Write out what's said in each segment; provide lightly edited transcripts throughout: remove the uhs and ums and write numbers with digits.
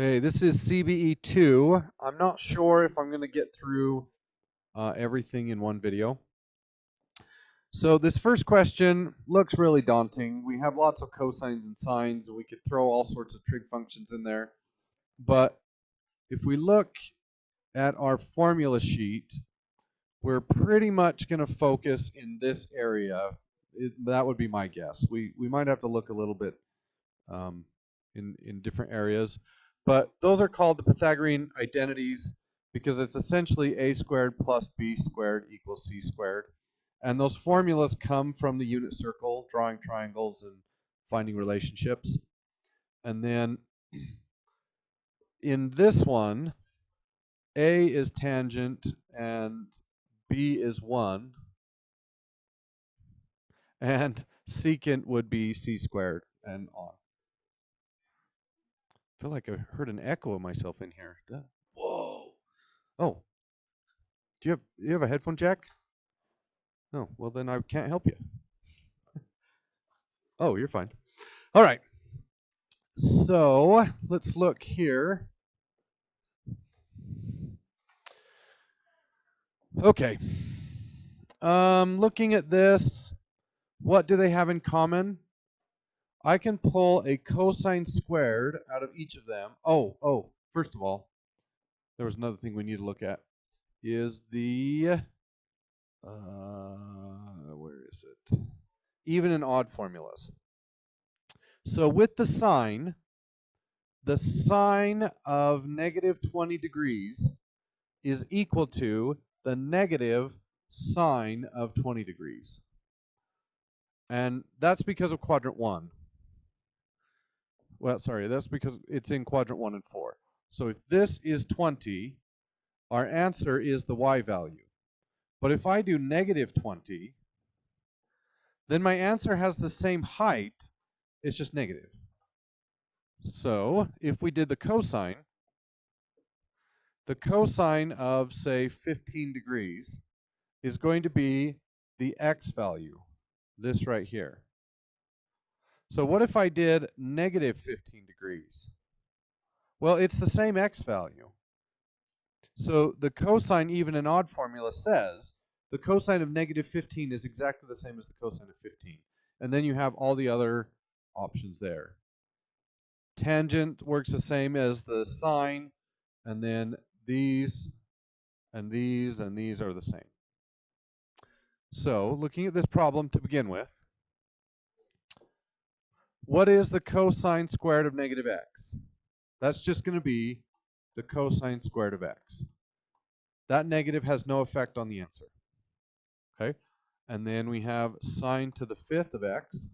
Okay, this is CBE 2. I'm not sure if I'm going to get through everything in one video. So this first question looks really daunting. We have lots of cosines and sines, and we could throw all sorts of trig functions in there. But if we look at our formula sheet, we're pretty much going to focus in this area. That would be my guess. We might have to look a little bit in different areas. But those are called the Pythagorean identities because it's essentially a squared plus b squared equals c squared. And those formulas come from the unit circle, drawing triangles and finding relationships. And then in this one, a is tangent and b is 1. And secant would be c squared and on. I feel like I heard an echo of myself in here. Whoa. Oh, do you have a headphone jack? No, well then I can't help you. Oh, you're fine. All right. So let's look here. Okay. Looking at this, what do they have in common? I can pull a cosine squared out of each of them. First of all, there was another thing we need to look at. Is the where is it? Even and odd formulas. So with the sine of negative 20 degrees is equal to the negative sine of 20 degrees. And that's because of quadrant 1. Well, sorry, that's because it's in quadrant 1 and 4. So if this is 20, our answer is the y value. But if I do negative 20, then my answer has the same height, it's just negative. So if we did the cosine of, say, 15 degrees is going to be the x value, this right here. So what if I did negative 15 degrees? Well, it's the same x value. So the cosine even and odd formula says the cosine of negative 15 is exactly the same as the cosine of 15. And then you have all the other options there. Tangent works the same as the sine, and then these and these and these are the same. So looking at this problem to begin with, what is the cosine squared of negative x? That's just going to be the cosine squared of x. That negative has no effect on the answer. Okay? And then we have sine to the 5th of x,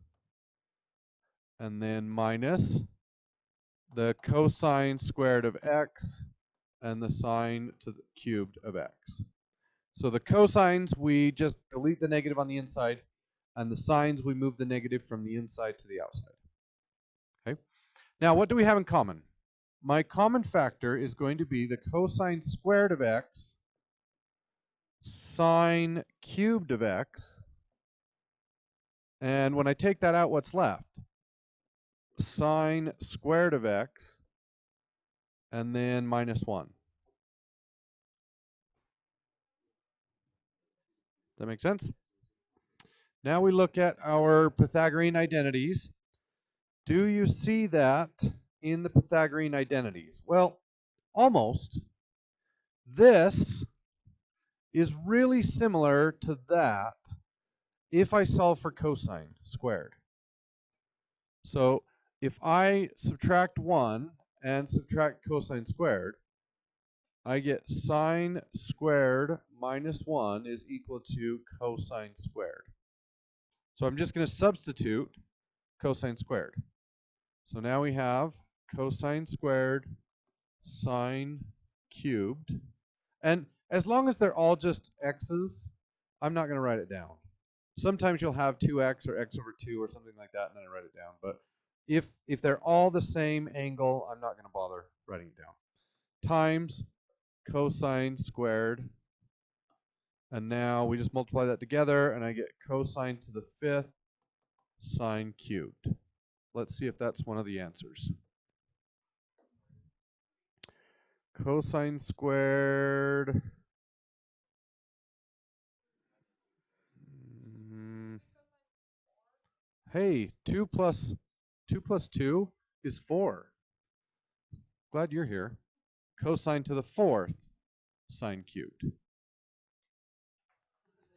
and then minus the cosine squared of x and the sine to the cubed of x. So the cosines, we just delete the negative on the inside, and the sines, we move the negative from the inside to the outside. Okay? Now, what do we have in common? My common factor is going to be the cosine squared of x, sine cubed of x, and when I take that out, what's left? Sine squared of x, and then minus 1. That make sense? Now we look at our Pythagorean identities. Do you see that in the Pythagorean identities? Well, almost. This is really similar to that if I solve for cosine squared. So if I subtract 1 and subtract cosine squared, I get sine squared minus 1 is equal to cosine squared. So I'm just going to substitute cosine squared. So now we have cosine squared sine cubed. And as long as they're all just x's, I'm not going to write it down. Sometimes you'll have 2x or x over 2 or something like that, and then I write it down. But if they're all the same angle, I'm not going to bother writing it down. Times cosine squared. And now we just multiply that together, and I get cosine to the 5th sine cubed. Let's see if that's one of the answers. cosine squared. Hey, 2 plus 2 is 4. Glad you're here. Cosine to the 4th sine cubed.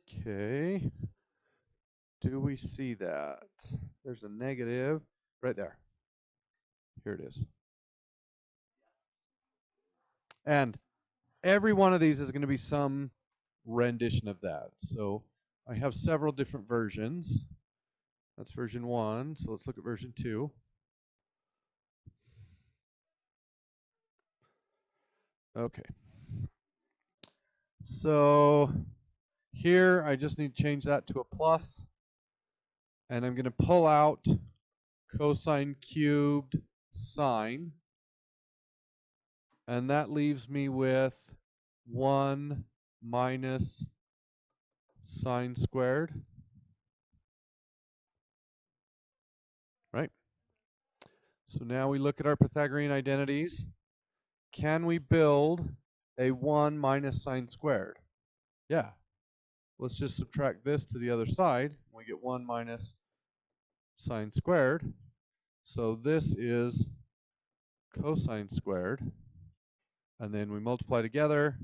Okay. Do we see that? There's a negative right there. Here it is. And every one of these is going to be some rendition of that. So I have several different versions. That's version 1. So let's look at version 2. Okay. So here I just need to change that to a plus. And I'm going to pull out cosine cubed sine. And that leaves me with 1 minus sine squared. Right? So now we look at our Pythagorean identities. Can we build a 1 minus sine squared? Yeah. Let's just subtract this to the other side. We get 1 minus sine squared. So this is cosine squared. And then we multiply together,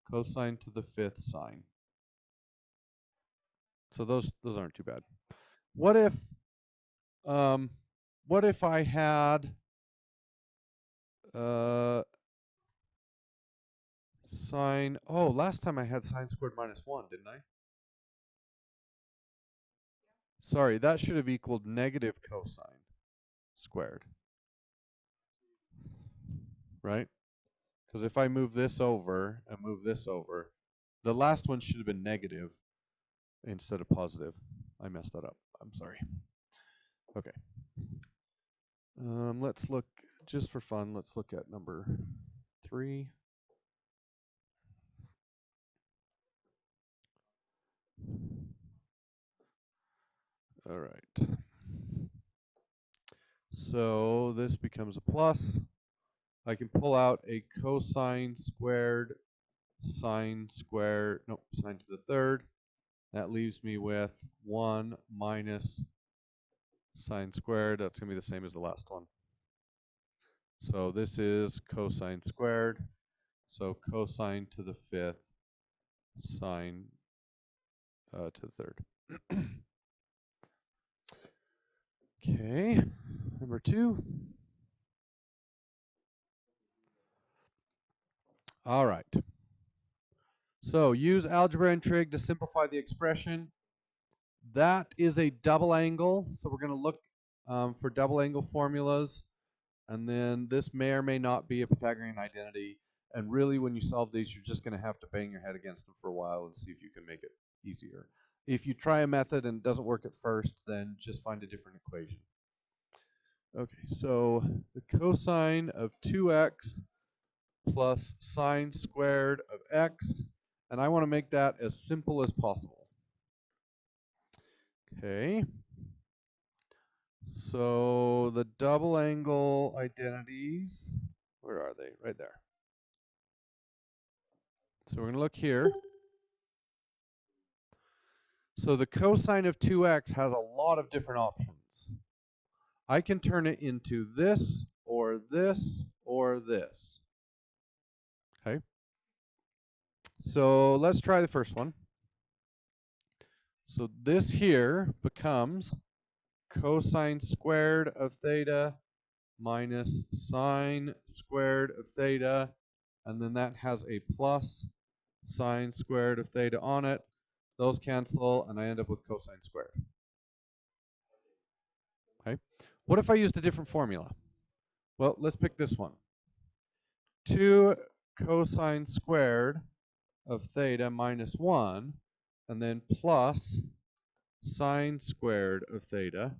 cosine to the 5th sine. So those aren't too bad. What if I had sine? Oh, last time I had sine squared minus 1, didn't I? Sorry, that should have equaled negative cosine squared, right? Because if I move this over and move this over, the last one should have been negative instead of positive. I messed that up. I'm sorry. Okay. Let's look, just for fun, let's look at number 3. All right. So this becomes a plus. I can pull out a cosine squared sine squared, no, sine to the 3rd. That leaves me with 1 minus sine squared. That's going to be the same as the last one. So this is cosine squared. So cosine to the 5th sine to the 3rd. Okay, number 2. All right. So use algebra and trig to simplify the expression. That is a double angle. So we're going to look for double angle formulas. And then this may or may not be a Pythagorean identity. And really, when you solve these, you're just going to have to bang your head against them for a while and see if you can make it easier. If you try a method and it doesn't work at first, then just find a different equation. Okay, so the cosine of 2x plus sine squared of x, and I want to make that as simple as possible. Okay, so the double angle identities, where are they? Right there. So we're going to look here. So the cosine of 2x has a lot of different options. I can turn it into this, or this, or this. Okay. So let's try the first one. So this here becomes cosine squared of theta minus sine squared of theta, and then that has a plus sine squared of theta on it. Those cancel, and I end up with cosine squared. Okay. What if I used a different formula? Well, let's pick this one. 2 cosine squared of theta minus 1, and then plus sine squared of theta.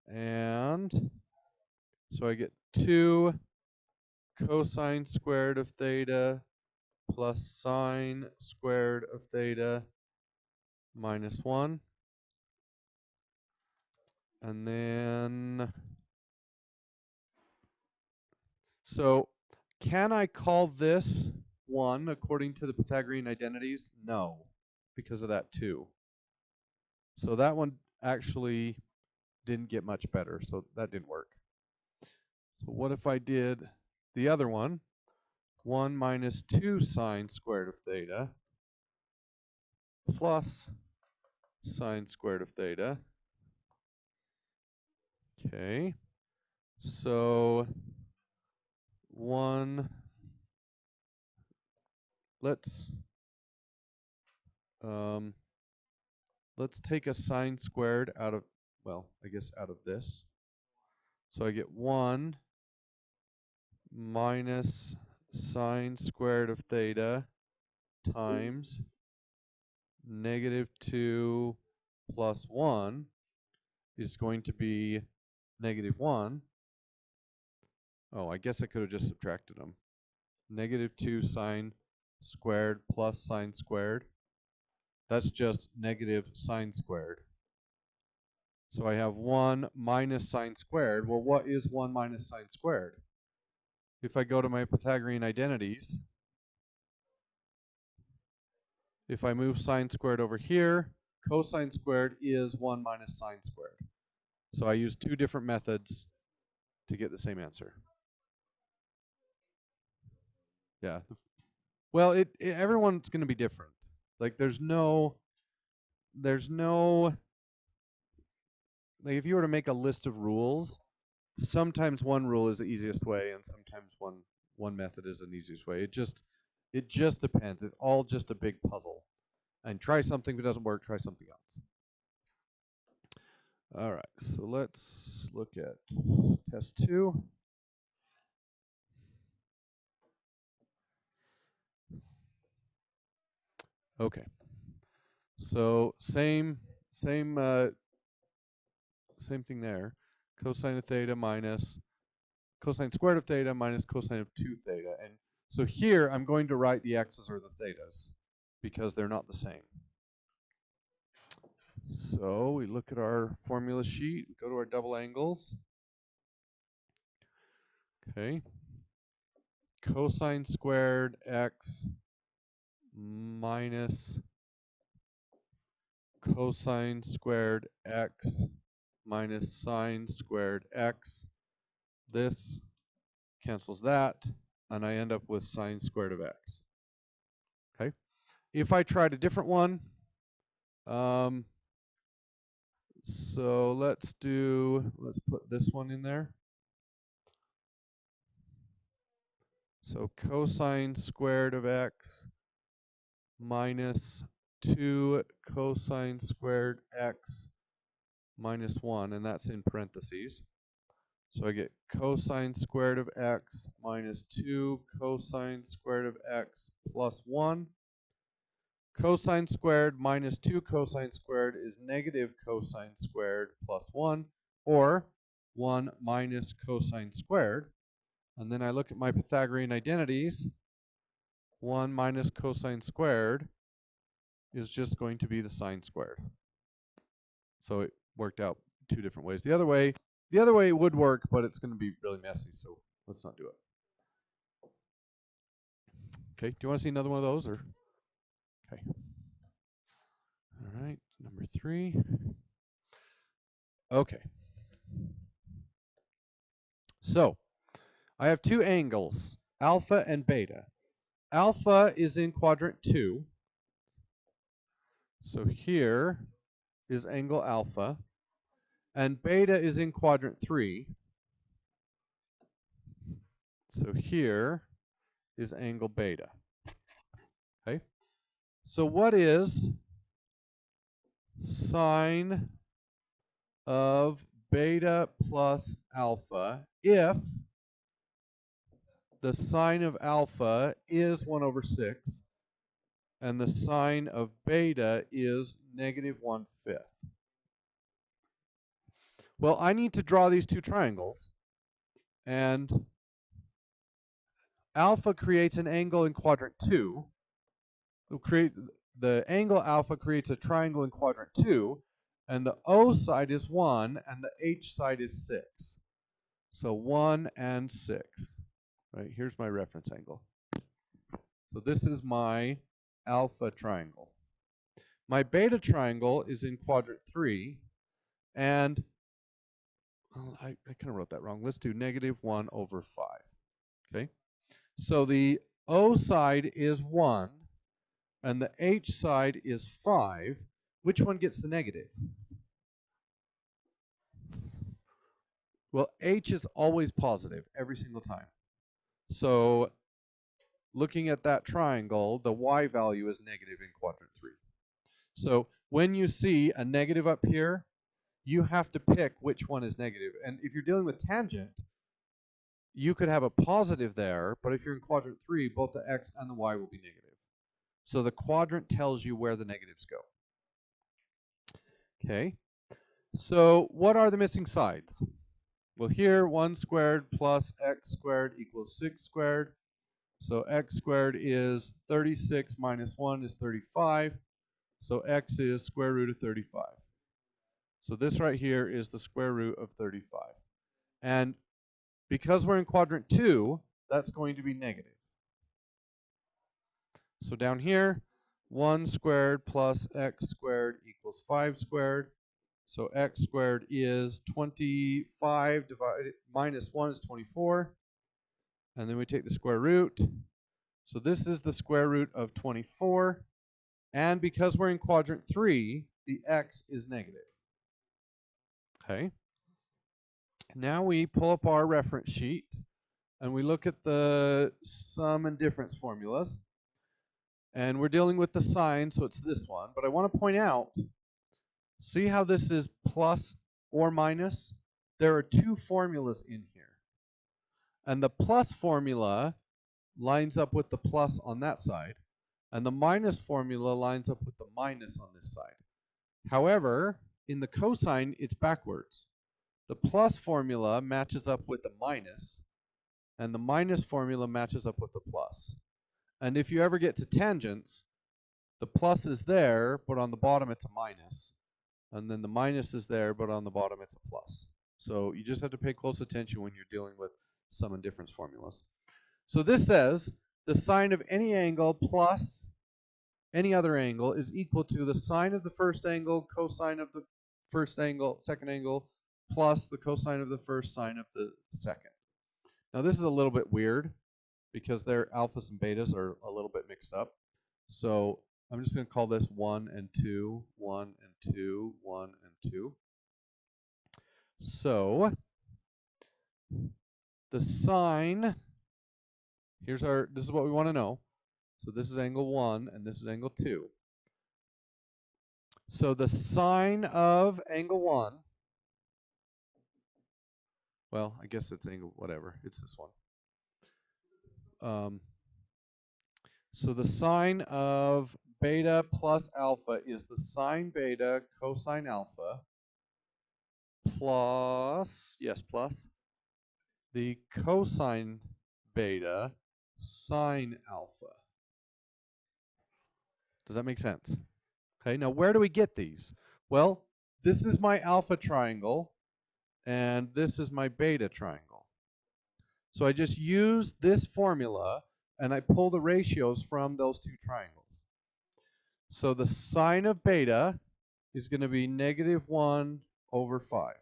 And so I get 2 cosine squared of theta plus sine squared of theta minus 1. And then, so Can I call this 1 according to the Pythagorean identities? No, because of that 2. So that one actually didn't get much better, so that didn't work. So what if I did the other one? 1 minus 2 sine squared of theta plus sine squared of theta. Okay, so let's take a sine squared out of, well, I guess out of this. So I get 1 minus sine squared of theta times negative 2 plus 1 is going to be negative 1. Oh, I guess I could have just subtracted them. Negative 2 sine squared plus sine squared. That's just negative sine squared. So I have 1 minus sine squared. Well, what is 1 minus sine squared? If I go to my Pythagorean identities, if I move sine squared over here, cosine squared is 1 minus sine squared. So I use 2 different methods to get the same answer. Yeah. Well, everyone's going to be different. Like there's no like if you were to make a list of rules, sometimes one rule is the easiest way and sometimes one method is the easiest way. It just depends. It's all just a big puzzle. And try something. If it doesn't work, try something else. All right, so let's look at test 2. Okay, so same thing there. Cosine of theta minus cosine squared of theta minus cosine of 2 theta. And so here I'm going to write the x's or the thetas because they're not the same. So we look at our formula sheet, we go to our double angles. Okay. Cosine squared x minus cosine squared x minus sine squared x. This cancels that, and I end up with sine squared of x. Okay. If I tried a different one, so let's put this one in there. So cosine squared of x minus 2 cosine squared x minus 1, and that's in parentheses. So I get cosine squared of x minus 2 cosine squared of x plus 1. Cosine squared minus 2 cosine squared is negative cosine squared plus 1, or 1 minus cosine squared. And then I look at my Pythagorean identities. 1 minus cosine squared is just going to be the sine squared. So it worked out 2 different ways. The other way would work, but it's going to be really messy, so let's not do it. Okay, do you want to see another one of those? Or okay. All right, number 3. Okay. So I have 2 angles, alpha and beta. Alpha is in quadrant 2. So here is angle alpha. And beta is in quadrant 3. So here is angle beta. Okay. So what is sine of beta plus alpha if the sine of alpha is 1 over 6 and the sine of beta is negative 1/5? Well, I need to draw these 2 triangles, and alpha creates an angle in quadrant 2. The angle alpha creates a triangle in quadrant 2, and the O side is 1 and the H side is 6. So 1 and 6, right? Here's my reference angle. So this is my alpha triangle. My beta triangle is in quadrant 3, and well, I kind of wrote that wrong. Let's do -1 over 5. Okay, so the O side is 1, and the H side is 5. Which one gets the negative? Well, H is always positive every single time. So looking at that triangle, the Y value is negative in quadrant 3. So when you see a negative up here, you have to pick which one is negative. And if you're dealing with tangent, you could have a positive there, but if you're in quadrant 3, both the X and the Y will be negative. So the quadrant tells you where the negatives go. Okay, so what are the missing sides? Well, here 1 squared plus x squared equals 6 squared. So x squared is 36 minus 1 is 35. So x is square root of 35. So this right here is the square root of 35. And because we're in quadrant 2, that's going to be negative. So down here, 1 squared plus x squared equals 5 squared. So x squared is 25 divided minus 1 is 24. And then we take the square root. So this is the square root of 24. And because we're in quadrant 3, the x is negative. Okay. Now we pull up our reference sheet and we look at the sum and difference formulas. And we're dealing with the sign, so it's this one. But I want to point out, see how this is plus or minus? There are two formulas in here. And the plus formula lines up with the plus on that side. And the minus formula lines up with the minus on this side. However, in the cosine, it's backwards. The plus formula matches up with the minus, and the minus formula matches up with the plus. And if you ever get to tangents, the plus is there, but on the bottom it's a minus. And then the minus is there, but on the bottom it's a plus. So you just have to pay close attention when you're dealing with sum and difference formulas. So this says the sine of any angle plus any other angle is equal to the sine of the first angle, cosine of the first angle, second angle, plus the cosine of the first, sine of the second. Now this is a little bit weird because their alphas and betas are a little bit mixed up. So I'm just going to call this 1 and 2, 1 and 2, 1 and 2. So the sine, this is what we want to know. So this is angle 1 and this is angle 2. So the sine of angle 1, well, I guess it's angle whatever, it's this one. So the sine of beta plus alpha is the sine beta cosine alpha plus, yes, plus the cosine beta sine alpha. Does that make sense? Okay, now where do we get these? Well, this is my alpha triangle, and this is my beta triangle. So I just use this formula, and I pull the ratios from those two triangles. So the sine of beta is going to be -1 over 5.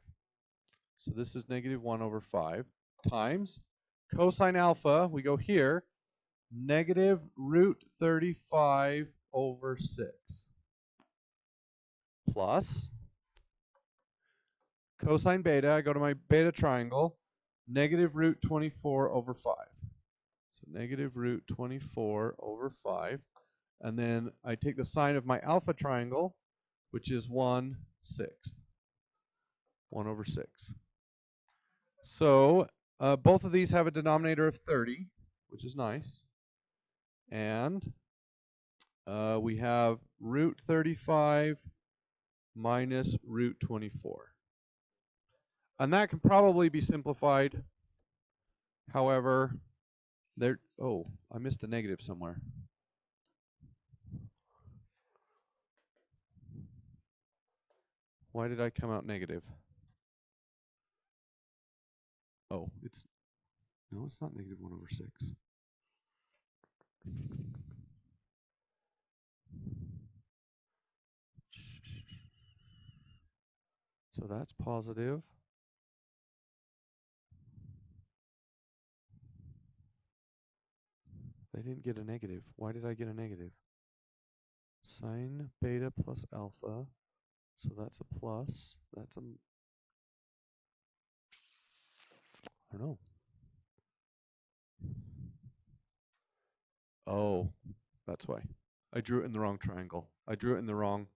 So this is -1 over 5 times cosine alpha, we go here, -√35 over 6 plus cosine beta, I go to my beta triangle, -√24 over 5. So -√24 over 5. And then I take the sine of my alpha triangle, which is 1/6. 1 over 6. So both of these have a denominator of 30, which is nice. And we have √35 minus √24. And that can probably be simplified. However, I missed a negative somewhere. Why did I come out negative? Oh, it's No, it's not negative 1 over 6. So that's positive. They didn't get a negative. Why did I get a negative? Sine beta plus alpha. So that's a plus. That's a... I don't know. Oh, that's why. I drew it in the wrong triangle. I drew it in the wrong...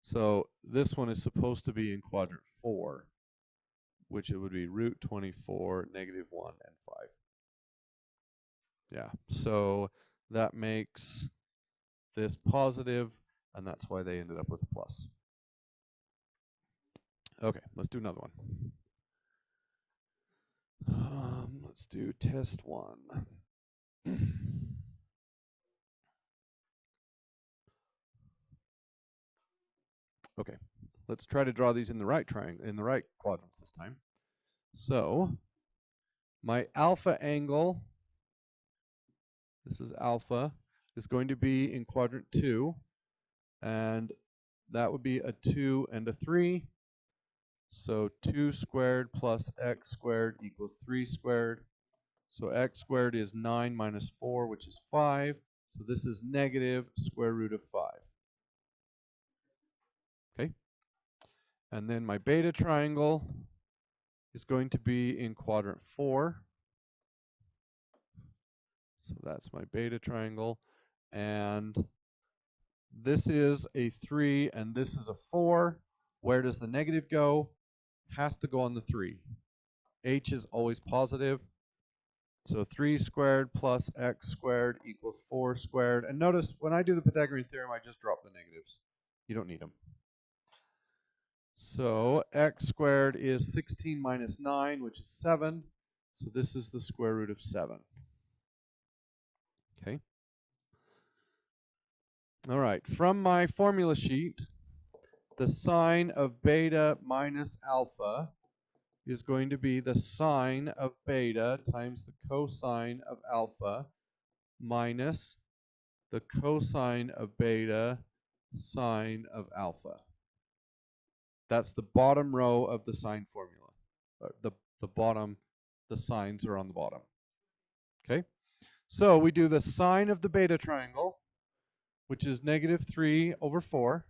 So this one is supposed to be in quadrant 4, which it would be root 24, negative 1, and 5. Yeah, so that makes this positive, and that's why they ended up with a plus. Okay, let's do another one. Let's do test 1. Okay, let's try to draw these in the right triangle, in the right quadrants this time. So my alpha angle, this is alpha, is going to be in quadrant 2, and that would be a 2 and a 3. So 2 squared plus x squared equals 3 squared. So x squared is 9 minus 4, which is 5. So this is negative square root of 5. Okay? And then my beta triangle is going to be in quadrant 4. So that's my beta triangle. And this is a 3 and this is a 4. Where does the negative go? Has to go on the 3. H is always positive. So 3 squared plus x squared equals 4 squared. And notice when I do the Pythagorean theorem, I just drop the negatives. You don't need them. So x squared is 16 minus 9, which is 7. So this is the square root of 7. Okay. All right. From my formula sheet, the sine of beta minus alpha is going to be the sine of beta times the cosine of alpha minus the cosine of beta sine of alpha. That's the bottom row of the sine formula. The bottom, the sines are on the bottom. Okay? So we do the sine of the beta triangle, which is negative 3 over 4.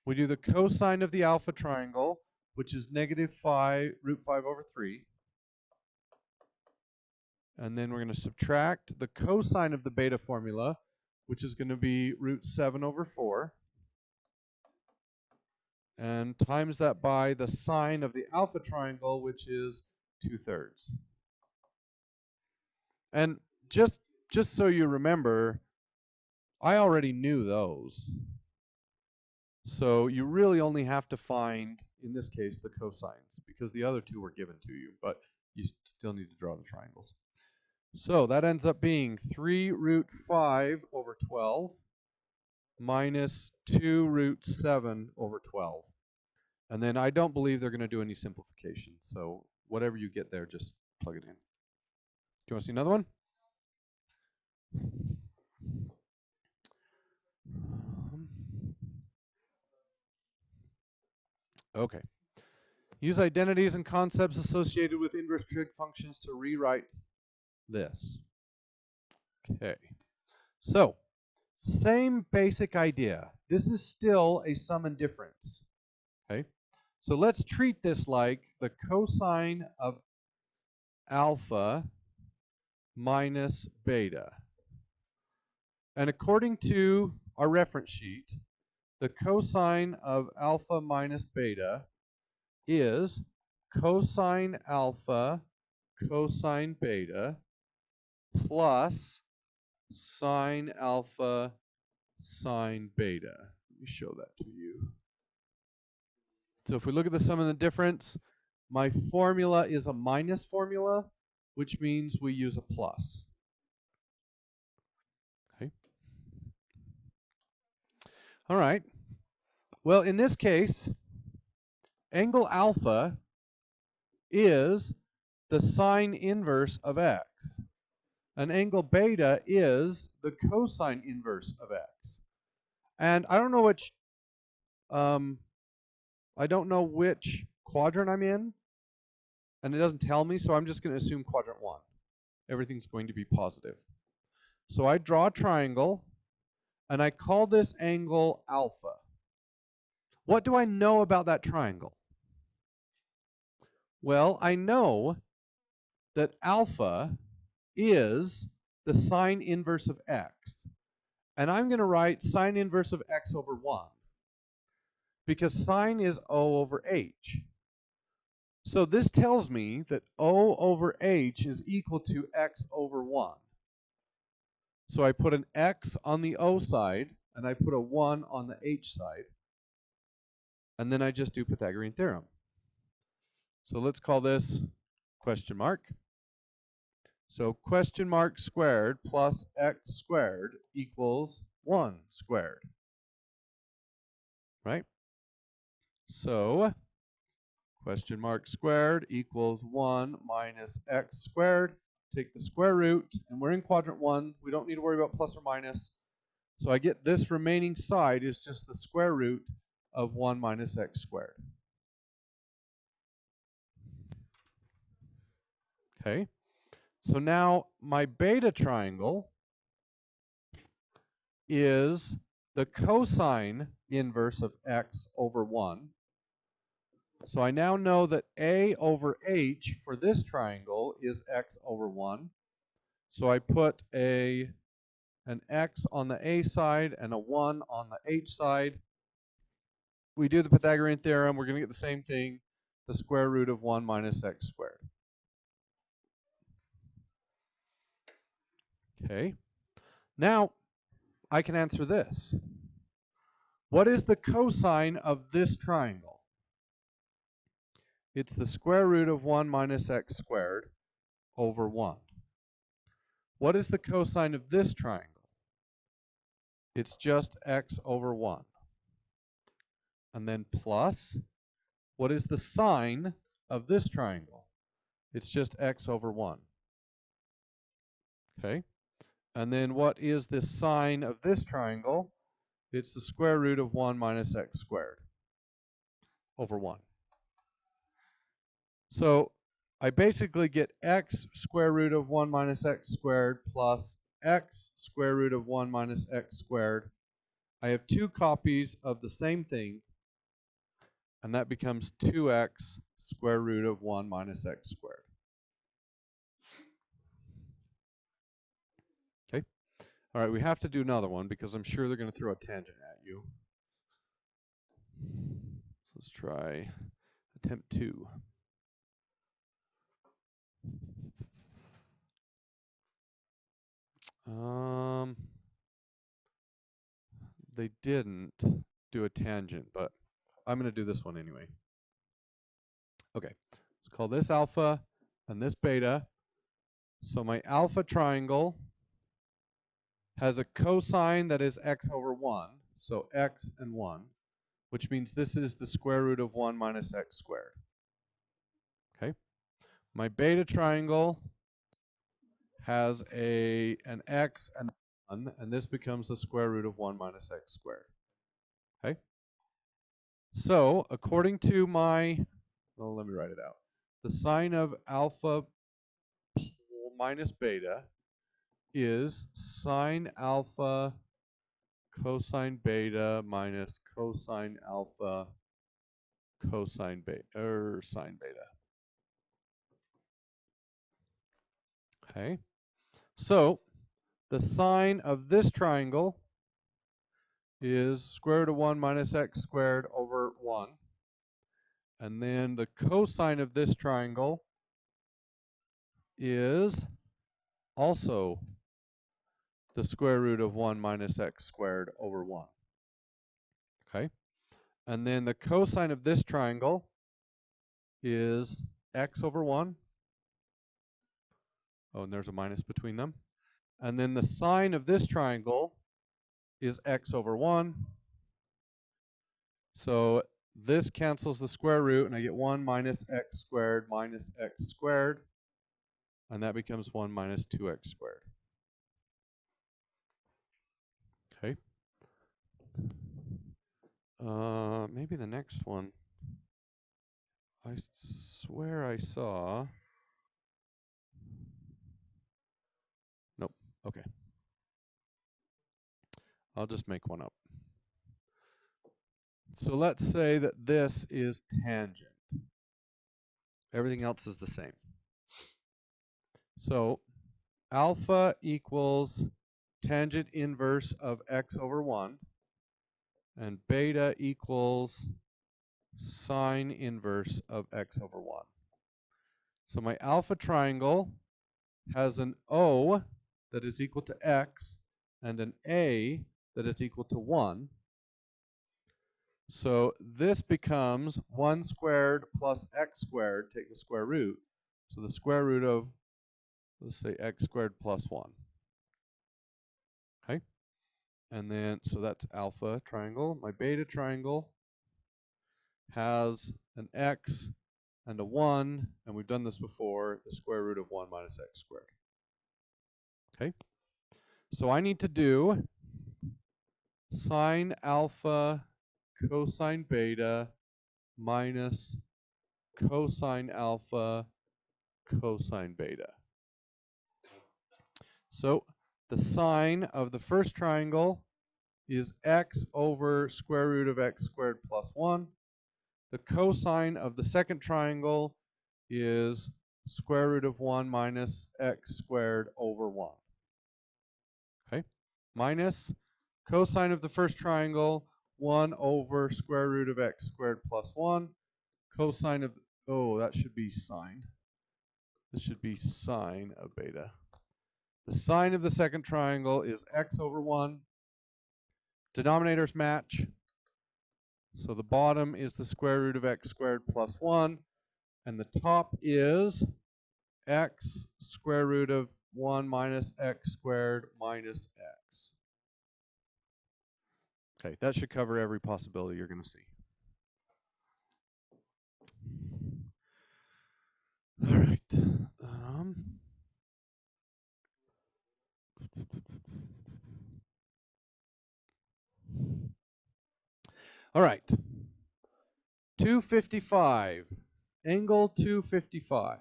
We do the cosine of the alpha triangle, which is negative 5, root 5 over 3. And then we're going to subtract the cosine of the beta formula, which is going to be root 7 over 4. And times that by the sine of the alpha triangle, which is 2/3. And just so you remember, I already knew those. So you really only have to find, in this case, the cosines, because the other two were given to you, but you still need to draw the triangles. So that ends up being 3 root 5 over 12 minus 2 root 7 over 12. And then I don't believe they're going to do any simplification. So whatever you get there, just plug it in. Do you want to see another one? Okay. Use identities and concepts associated with inverse trig functions to rewrite this. Okay. So, same basic idea. This is still a sum and difference. Okay. So let's treat this like the cosine of alpha minus beta. And according to our reference sheet, the cosine of alpha minus beta is cosine alpha cosine beta plus sine alpha sine beta. Let me show that to you. So if we look at the sum and the difference, my formula is a minus formula, which means we use a plus. Okay. All right. Well, in this case, angle alpha is the sine inverse of x. An angle beta is the cosine inverse of x. And I don't know which quadrant I'm in, and it doesn't tell me, so I'm just going to assume quadrant 1. Everything's going to be positive. So I draw a triangle, and I call this angle alpha. What do I know about that triangle? Well, I know that alpha is the sine inverse of x. And I'm going to write sine inverse of x over 1. Because sine is O over h. So this tells me that O over h is equal to x over 1. So I put an x on the O side, and I put a 1 on the h side. And then I just do Pythagorean theorem. So let's call this question mark. So question mark squared plus x squared equals 1 squared. Right? So question mark squared equals 1 minus x squared. Take the square root, and we're in quadrant 1. We don't need to worry about plus or minus. So I get this remaining side is just the square root of 1 minus x squared. Okay, so now my beta triangle is the cosine inverse of x over 1. So I now know that a over h for this triangle is x over 1. So I put an x on the a side and a 1 on the h side. We do the Pythagorean theorem, we're going to get the same thing, the square root of 1 minus x squared. Okay, now I can answer this. What is the cosine of this triangle? It's the square root of 1 minus x squared over 1. What is the cosine of this triangle? It's just x over 1. And then plus, what is the sine of this triangle? It's just x over 1. Okay. And then what is the sine of this triangle? It's the square root of 1 minus x squared over 1. So I basically get x square root of 1 minus x squared plus x square root of 1 minus x squared. I have two copies of the same thing, and that becomes 2x square root of 1 minus x squared. Okay. All right, we have to do another one because I'm sure they're going to throw a tangent at you. So let's try attempt 2. They didn't do a tangent, but I'm going to do this one anyway. Okay, let's call this alpha and this beta. So my alpha triangle has a cosine that is x over 1, so x and 1, which means this is the square root of 1 minus x squared. Okay, my beta triangle has an x and 1, and this becomes the square root of 1 minus x squared. Okay, so according to my, well, let me write it out. The sine of alpha minus beta is sine alpha cosine beta minus cosine alpha cosine beta, or sine beta. Okay, so the sine of this triangle is square root of 1 minus x squared over 1. And then the cosine of this triangle is also the square root of 1 minus x squared over 1. Okay, and then the cosine of this triangle is x over 1. Oh, and there's a minus between them. And then the sine of this triangle is x over 1. So this cancels the square root, and I get 1 minus x squared, and that becomes 1 minus 2x squared. Okay. Maybe the next one. I swear I saw. Nope. Okay. I'll just make one up. So let's say that this is tangent. Everything else is the same. So alpha equals tangent inverse of x over 1, and beta equals sine inverse of x over 1. So my alpha triangle has an O that is equal to x and an A that is equal to 1. So this becomes 1 squared plus x squared, take the square root. So the square root of, let's say, x squared plus 1. Okay? And then, so that's alpha triangle. My beta triangle has an x and a 1, and we've done this before, the square root of 1 minus x squared. Okay? So I need to do sine alpha cosine beta minus cosine alpha cosine beta. So the sine of the first triangle is x over square root of x squared plus 1. The cosine of the second triangle is square root of 1 minus x squared over 1. Okay? Minus cosine of the first triangle, 1 over square root of x squared plus 1. Cosine of, oh, that should be sine. This should be sine of beta. The sine of the second triangle is x over 1. Denominators match. So the bottom is the square root of x squared plus 1. And the top is x square root of 1 minus x squared minus x. Okay, that should cover every possibility you're going to see. All right. All right. 255. Angle 255.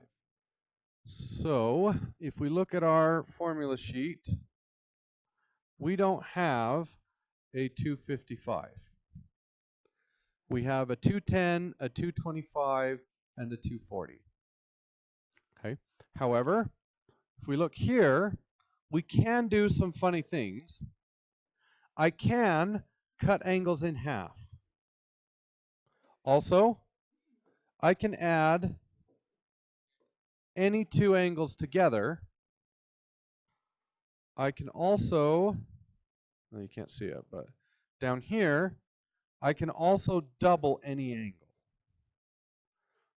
So if we look at our formula sheet, we don't have a 255. We have a 210, a 225, and a 240. Okay. However, if we look here, we can do some funny things. I can cut angles in half. Also, I can add any two angles together. I can also, well, you can't see it, but down here, I can also double any angle.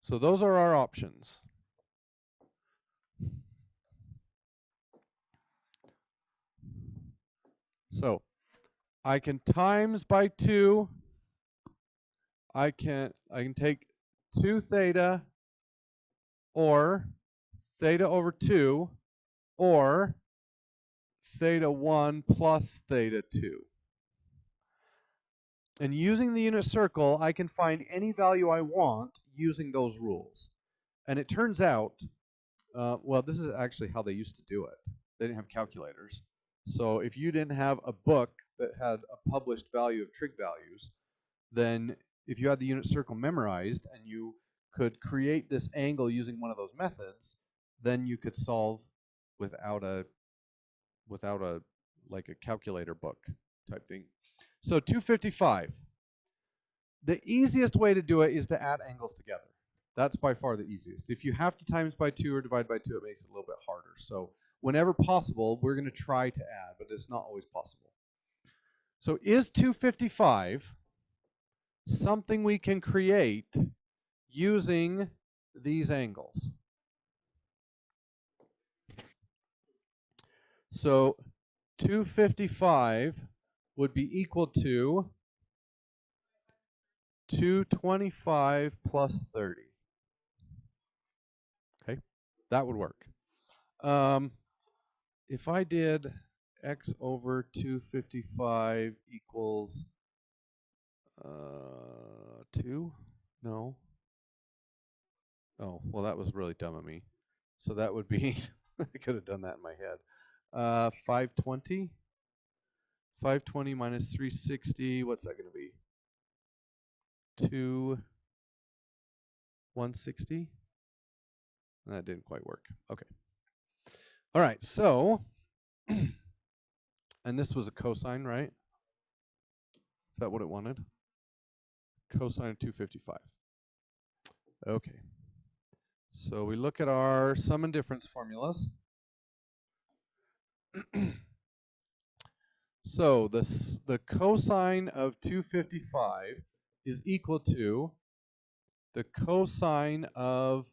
So those are our options. So I can times by 2. I can take 2 theta or theta over 2 or theta 1 plus theta 2. And using the unit circle, I can find any value I want using those rules. And it turns out, well, this is actually how they used to do it. They didn't have calculators. So if you didn't have a book that had a published value of trig values, then if you had the unit circle memorized and you could create this angle using one of those methods, then you could solve without a like a calculator book type thing. So 255. The easiest way to do it is to add angles together. That's by far the easiest. If you have to times by 2 or divide by 2, it makes it a little bit harder. So whenever possible, we're going to try to add, but it's not always possible. So is 255 something we can create using these angles? So 255 would be equal to 225 plus 30. Okay, that would work. If I did x over 255 equals 2, no. Oh, well, that was really dumb of me. So that would be, I could have done that in my head. 520. 520 minus 360, what's that going to be? 160? That didn't quite work. Okay. All right, so, and this was a cosine, right? Is that what it wanted? Cosine of 255. Okay. So we look at our sum and difference formulas. So the cosine of 255 is equal to the cosine of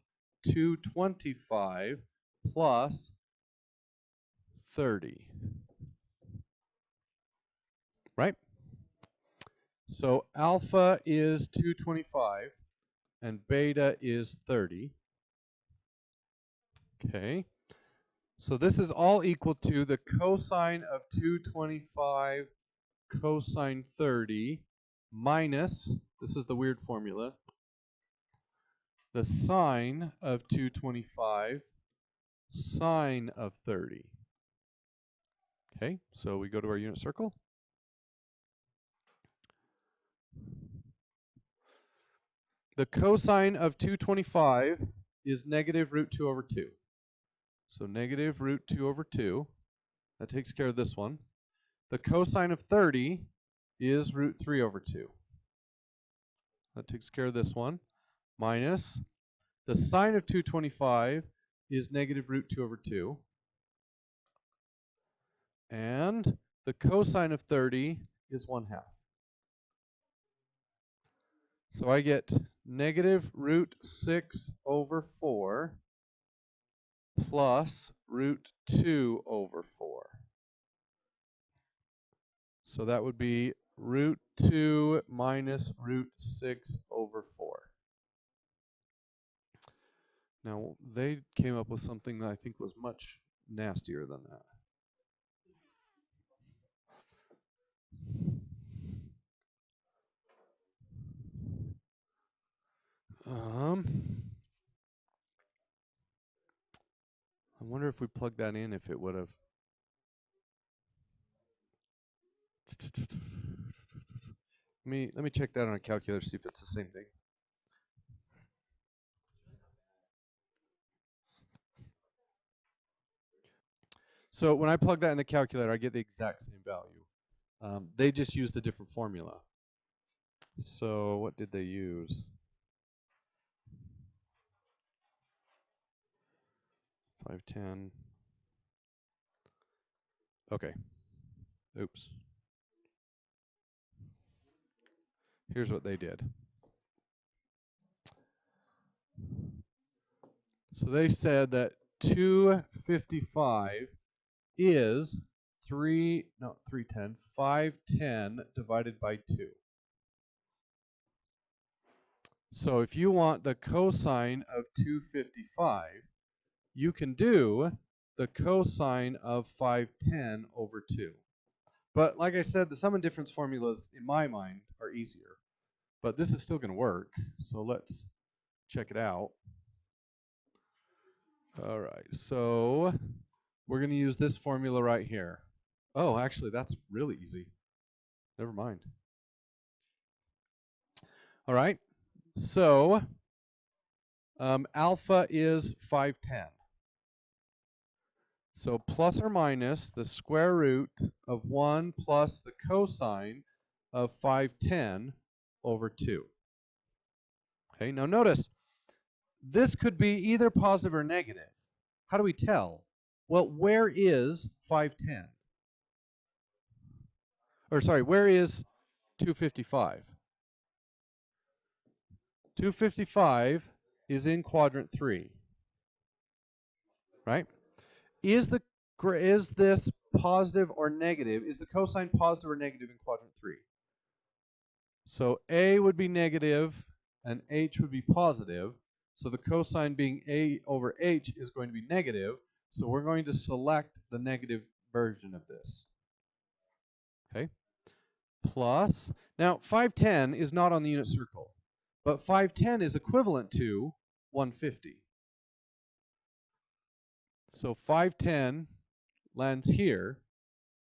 225 plus 30. Right? So alpha is 225 and beta is 30. Okay. So this is all equal to the cosine of 225 cosine 30 minus, this is the weird formula, the sine of 225 sine of 30. Okay, so we go to our unit circle. The cosine of 225 is negative root 2 over 2. So negative root 2 over 2. That takes care of this one. The cosine of 30 is root 3 over 2. That takes care of this one. Minus the sine of 225 is negative root 2 over 2. And the cosine of 30 is 1/2. So I get negative root 6 over 4 plus root 2 over 4. So that would be root 2 minus root 6 over 4. Now, they came up with something that I think was much nastier than that. I wonder if we plugged that in, if it would have. Let me check that on a calculator, see if it's the same thing. So when I plug that in the calculator, I get the exact same value. They just used a different formula. So what did they use? 510. Okay. Oops. Here's what they did. So they said that 255 is 510 divided by 2. So if you want the cosine of 255, you can do the cosine of 510 over 2. But like I said, the sum and difference formulas, in my mind, are easier. But this is still going to work, so let's check it out. All right, so we're going to use this formula right here. Oh, actually, that's really easy. Never mind. All right, so alpha is 510. So plus or minus the square root of 1 plus the cosine of 510 over 2. Okay, now notice, this could be either positive or negative. How do we tell? Well, where is 510? Or sorry, where is 255? 255 is in quadrant 3. Right? Is this positive or negative? Is the cosine positive or negative in quadrant 3? So A would be negative and H would be positive. So the cosine being A over H is going to be negative. So we're going to select the negative version of this. Okay? Plus, now 510 is not on the unit circle, but 510 is equivalent to 150. So 510 lands here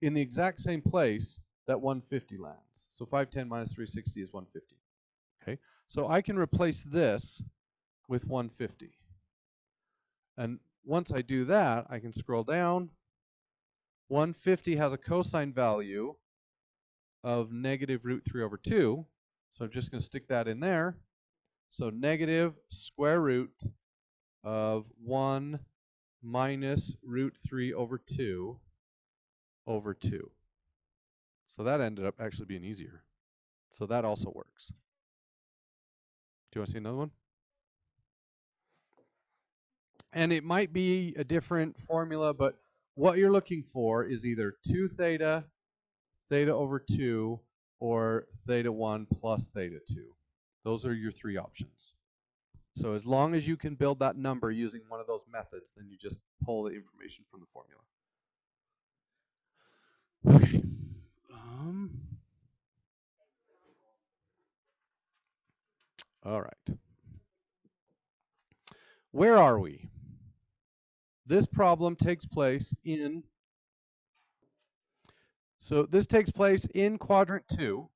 in the exact same place that 150 lands. So 510 minus 360 is 150. Okay, so I can replace this with 150. And once I do that, I can scroll down. 150 has a cosine value of negative root 3 over 2. So I'm just going to stick that in there. So negative square root of 1 minus root 3 over 2 over 2. So that ended up actually being easier. So that also works. Do you want to see another one? And it might be a different formula, but what you're looking for is either 2 theta, theta over 2, or theta 1 plus theta 2. Those are your three options. So as long as you can build that number using one of those methods, then you just pull the information from the formula. Okay. All right. Where are we? This problem takes place in, so this takes place in quadrant 2.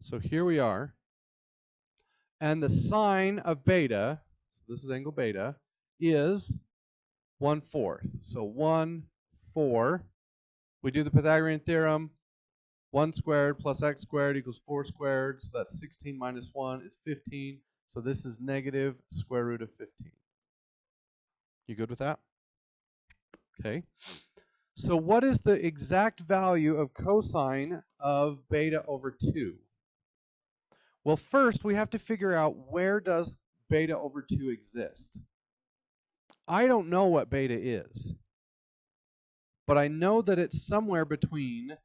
So here we are. And the sine of beta, so this is angle beta, is 1/4. So 1/4. We do the Pythagorean theorem. 1 squared plus x squared equals 4 squared. So that's 16 minus 1 is 15. So this is negative square root of 15. You good with that? Okay. So what is the exact value of cosine of beta over 2? Well, first we have to figure out where does beta over 2 exist. I don't know what beta is, but I know that it's somewhere between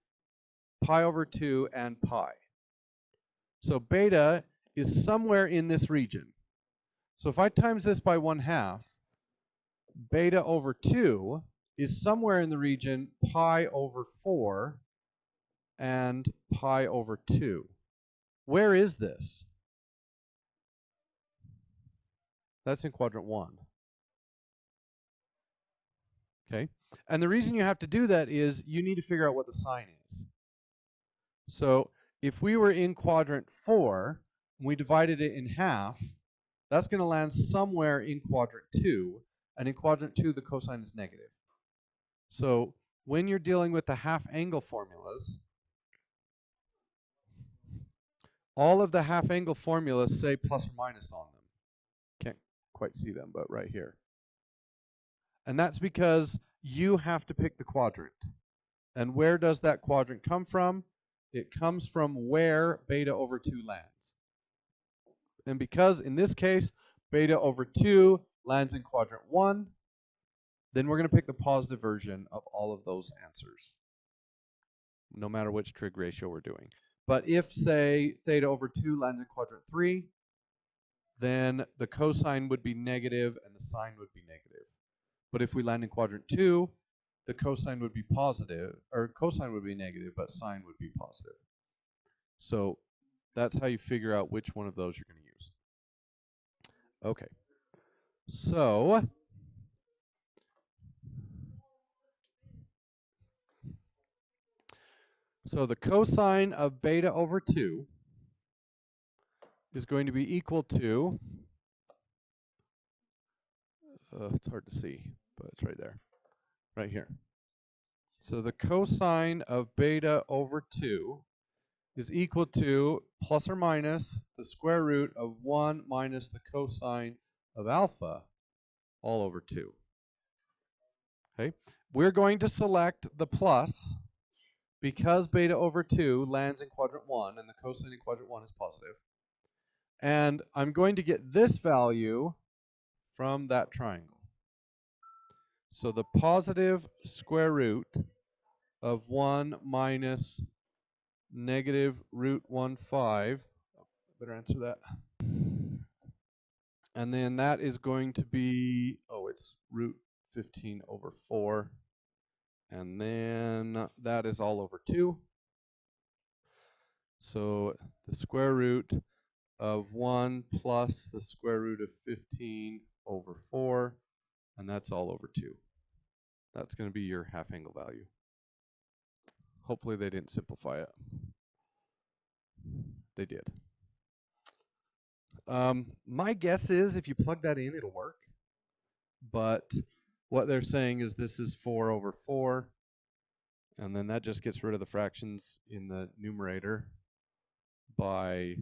pi over 2 and pi. So beta is somewhere in this region. So if I times this by 1/2, beta over 2 is somewhere in the region pi over 4 and pi over 2. Where is this? That's in quadrant 1. Okay? And the reason you have to do that is you need to figure out what the sine is. So if we were in quadrant 4, and we divided it in half, that's going to land somewhere in quadrant 2. And in quadrant 2, the cosine is negative. So when you're dealing with the half angle formulas, all of the half angle formulas say plus or minus on them. Can't quite see them, but right here. And that's because you have to pick the quadrant. And where does that quadrant come from? It comes from where beta over 2 lands. And because in this case, beta over 2 lands in quadrant 1, then we're going to pick the positive version of all of those answers, no matter which trig ratio we're doing. But if, say, theta over 2 lands in quadrant 3, then the cosine would be negative and the sine would be negative. But if we land in quadrant 2, the cosine would be positive, or cosine would be negative, but sine would be positive. So that's how you figure out which one of those you're going to use. Okay. So the cosine of beta over 2 is going to be equal to, it's hard to see, but it's right there, right here. So the cosine of beta over 2 is equal to plus or minus the square root of 1 minus the cosine of alpha all over 2. Okay, we're going to select the plus because beta over 2 lands in quadrant 1 and the cosine in quadrant 1 is positive. And I'm going to get this value from that triangle. So the positive square root of 1 minus negative root 1/5. Better answer that. And then that is going to be, it's root 15 over 4. And then that is all over 2. So the square root of 1 plus the square root of 15 over 4, and that's all over 2. That's going to be your half angle value. Hopefully they didn't simplify it. They did. My guess is if you plug that in, it'll work. But what they're saying is this is 4 over 4, and then that just gets rid of the fractions in the numerator by,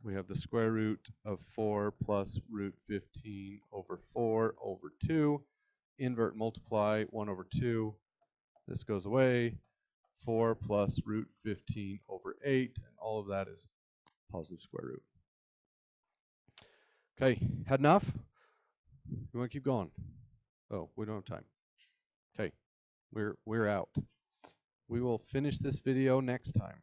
we have the square root of 4 plus root 15 over 4 over 2. Invert multiply 1 over 2. This goes away. 4 plus root 15 over 8, and all of that is positive square root. Okay, had enough? You want to keep going? Oh, we don't have time. Okay, we're out. We will finish this video next time.